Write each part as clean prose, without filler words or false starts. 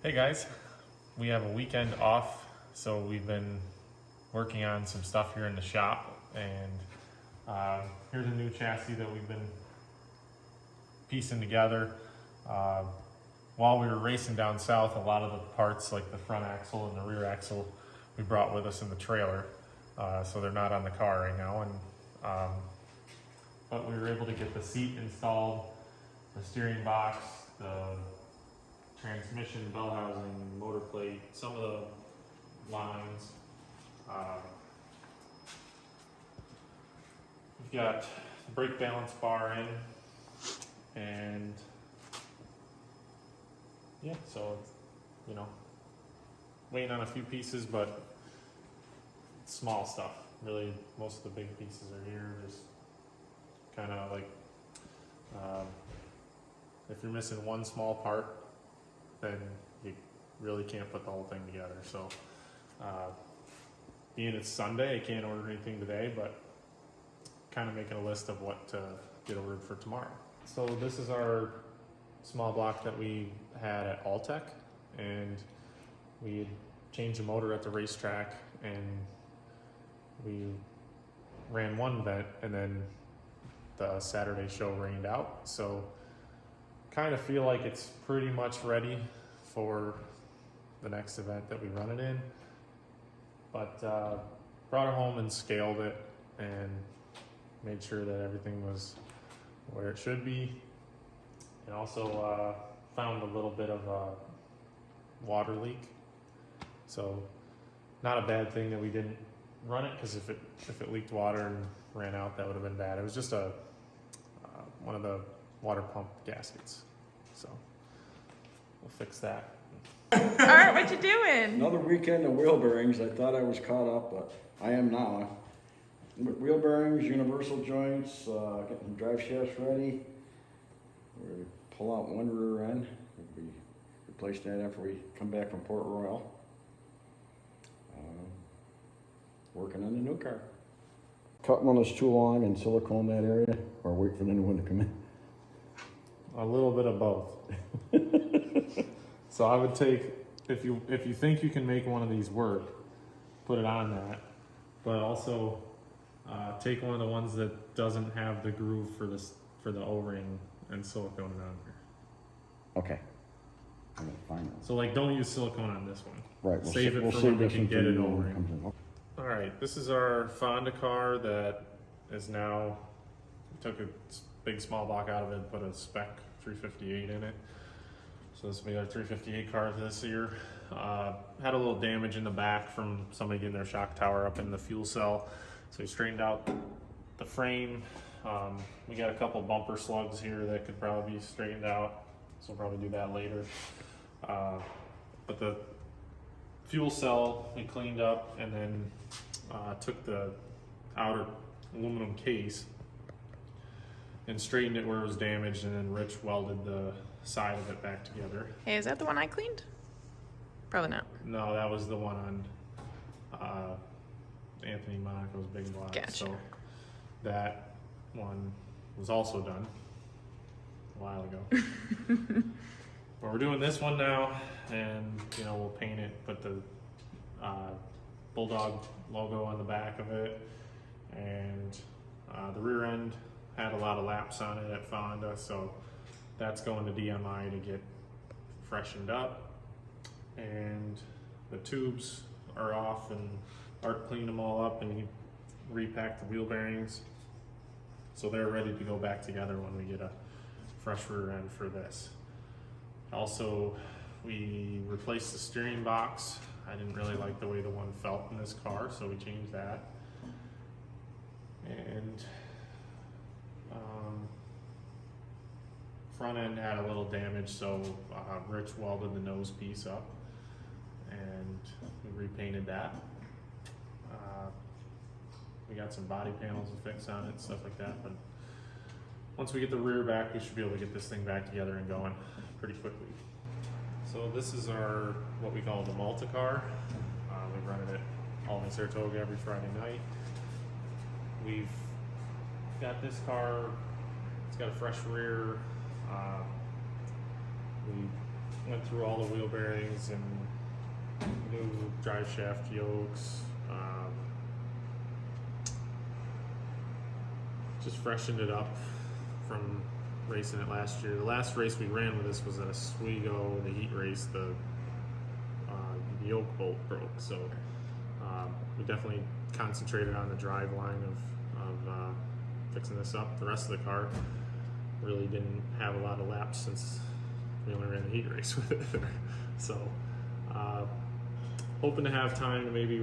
Hey guys, we have a weekend off, so we've been working on some stuff here in the shop, and here's a new chassis that we've been piecing together. While we were racing down south, a lot of the parts like the front axle and the rear axle we brought with us in the trailer, so they're not on the car right now. But we were able to get the seat installed, the steering box, the transmission, bell housing, motor plate, some of the lines. We've got the brake balance bar in, and yeah, so it's, waiting on a few pieces, but small stuff. Really, most of the big pieces are here. Just kind of like if you're missing one small part, then you really can't put the whole thing together. So being it's Sunday, I can't order anything today, but kind of making a list of what to get ordered for tomorrow. So this is our small block that we had at Alltech, and we had changed the motor at the racetrack, and we ran one event, and then the Saturday show rained out. So kind of feel like it's pretty much ready for the next event that we run it in, but brought it home and scaled it and made sure that everything was where it should be, and also found a little bit of a water leak. So not a bad thing that we didn't run it, because if it leaked water and ran out, that would have been bad. It was just one of the water pump gaskets, so we'll fix that. All right, what you doing? Another weekend of wheel bearings. I thought I was caught up, but I am now. Wheel bearings, universal joints, getting drive shafts ready. We're going to pull out one rear end. We replace that after we come back from Port Royal. Working on the new car. Cut one that's too long and silicone that area, or wait for the new one to come in? A little bit of both. So I would take, if you think you can make one of these work, put it on that, but also take one of the ones that doesn't have the groove for the O-ring and silicone it on there. Okay. I'm gonna find that. So like, don't use silicone on this one. Right. Save it for when we can get it O-ring. All right, this is our Fonda car that is now, we took a big small block out of it, put a spec 358 in it. So this will be our 358 car this year. Had a little damage in the back from somebody getting their shock tower up in the fuel cell. So we straightened out the frame. We got a couple bumper slugs here that could probably be straightened out. So we'll probably do that later. But the fuel cell we cleaned up, and then took the outer aluminum case and straightened it where it was damaged, and then Rich welded the side of it back together. Hey, is that the one I cleaned? Probably not. No, that was the one on Anthony Monaco's big block. Gotcha. So that one was also done a while ago. But we're doing this one now, and we'll paint it, put the Bulldog logo on the back of it, and the rear end had a lot of laps on it at Fonda, so that's going to DMI to get freshened up. And the tubes are off, and Art cleaned them all up, and he repacked the wheel bearings, so they're ready to go back together when we get a fresh rear end for this. Also, we replaced the steering box. I didn't really like the way the one felt in this car, so we changed that. And front end had a little damage, so Rich welded the nose piece up, and we repainted that. We got some body panels to fix on it, stuff like that, but once we get the rear back, we should be able to get this thing back together and going pretty quickly. So this is our, what we call the multi-car. We run it at Albany, Saratoga every Friday night. We've got this car, it's got a fresh rear. We Went through all the wheel bearings and new drive shaft yokes. Just freshened it up from racing it last year. The last race we ran with this was at Oswego, the heat race. The yoke bolt broke, so we definitely concentrated on the drive line of fixing this up. The rest of the car really didn't have a lot of laps since we only ran the heat race with it. So hoping to have time to maybe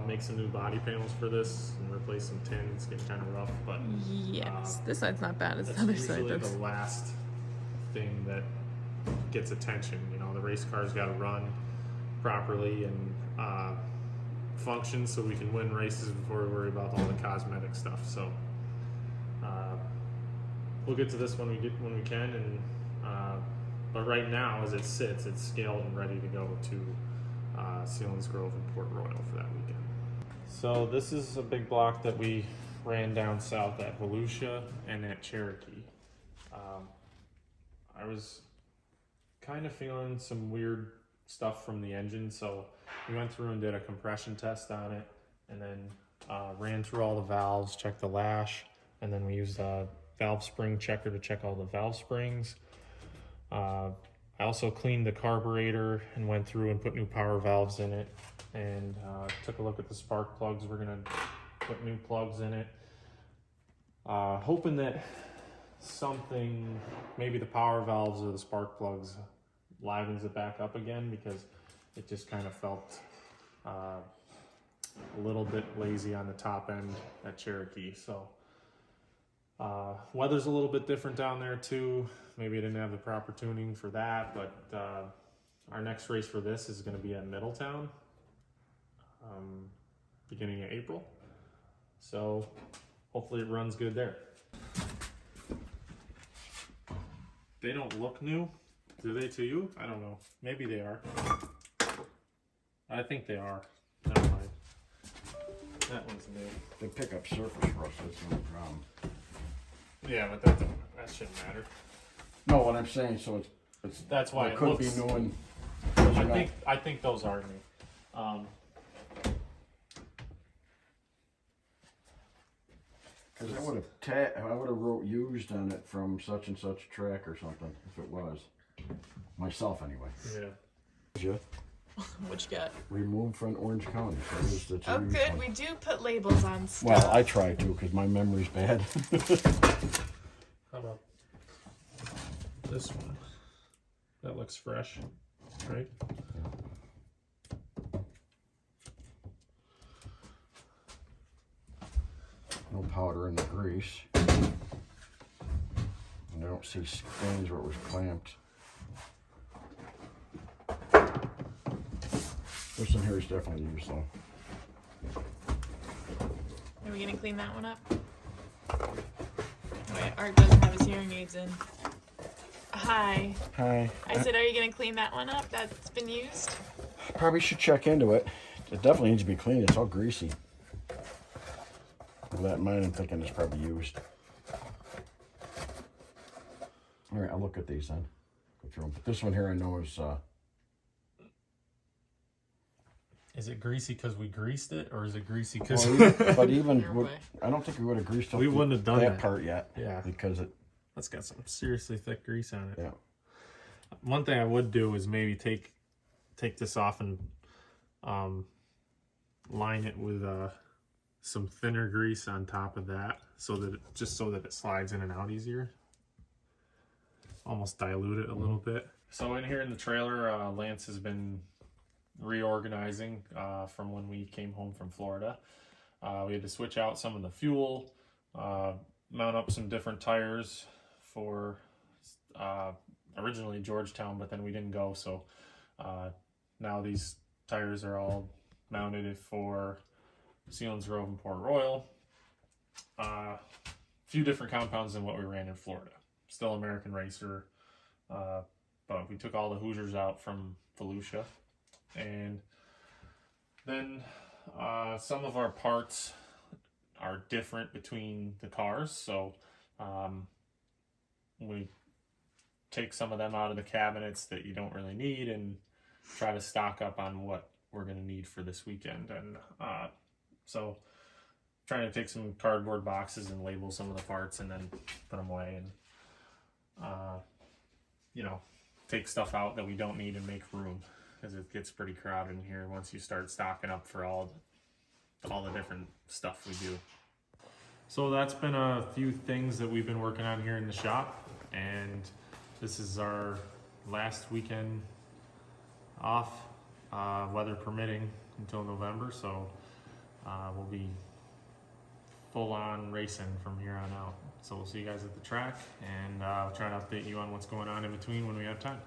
make some new body panels for this and replace some tin. It's getting kind of rough, but Yes, this side's not bad. It's that's the other side. usually That's the last thing that gets attention. You know, the race car's got to run properly and function so we can win races before we worry about all the cosmetic stuff. So we'll get to this when we can, and but right now, as it sits, it's scaled and ready to go to Sealands Grove and Port Royal for that weekend. So this is a big block that we ran down south at Volusia and at Cherokee. I was kind of feeling some weird stuff from the engine, so we went through and did a compression test on it, and then ran through all the valves, checked the lash, and then we used a valve spring checker to check all the valve springs. I also cleaned the carburetor and went through and put new power valves in it, and took a look at the spark plugs. We're gonna put new plugs in it, hoping that something, maybe the power valves or the spark plugs, livens it back up again, because it just kind of felt a little bit lazy on the top end at Cherokee. So weather's a little bit different down there too. Maybe I didn't have the proper tuning for that, but our next race for this is going to be at Middletown, beginning of April. So hopefully it runs good there. They don't look new, do they to you? I don't know. Maybe they are. I think they are. Never mind. That one's new. They pick up surface rust, that's no problem. Yeah, but that shouldn't matter. No, what I'm saying, so it's That's why it could looks. be new and I think those are new. Because I would have wrote used on it from such and such track or something, if it was. Myself, anyway. Yeah. What you got? Removed from Orange County. So there's the Oh, two good. one. We do put labels on stuff. Well, I try to, because my memory's bad. How about this one? That looks fresh, right? No powder in the grease. And I don't see stains where it was clamped. This one here is definitely used though. Are we gonna clean that one up? Wait, Art doesn't have his hearing aids in. Hi. Hi. I said, are you gonna clean that one up that's been used? Probably should check into it. It definitely needs to be cleaned. It's all greasy. With that in mind, I'm thinking it's probably used. All right, I'll look at these then. Go through them. But this one here I know Is it greasy because we greased it, or is it greasy because but even Your would, way. I don't think we would have greased up We wouldn't have done that. part yet. Yeah. Because it, that's got some seriously thick grease on it? yeah. One thing I would do is maybe take this off and line it with some thinner grease on top of that, so that it slides in and out easier. Almost dilute it a little bit. So in here in the trailer, Lance has been reorganizing from when we came home from Florida. We had to switch out some of the fuel, mount up some different tires for originally Georgetown, but then we didn't go, so now these tires are all mounted for Sealands Grove and Port Royal. A few different compounds than what we ran in Florida. Still American Racer, but we took all the Hoosiers out from Volusia. And then some of our parts are different between the cars, so we take some of them out of the cabinets that you don't really need and try to stock up on what we're going to need for this weekend. And so trying to take some cardboard boxes and label some of the parts and then put them away, and you know, take stuff out that we don't need and make room, because it gets pretty crowded in here once you start stocking up for all the different stuff we do. So that's been a few things that we've been working on here in the shop, and this is our last weekend off, weather permitting, until November. So we'll be full on racing from here on out. So we'll see you guys at the track, and I'll try to update you on what's going on in between when we have time.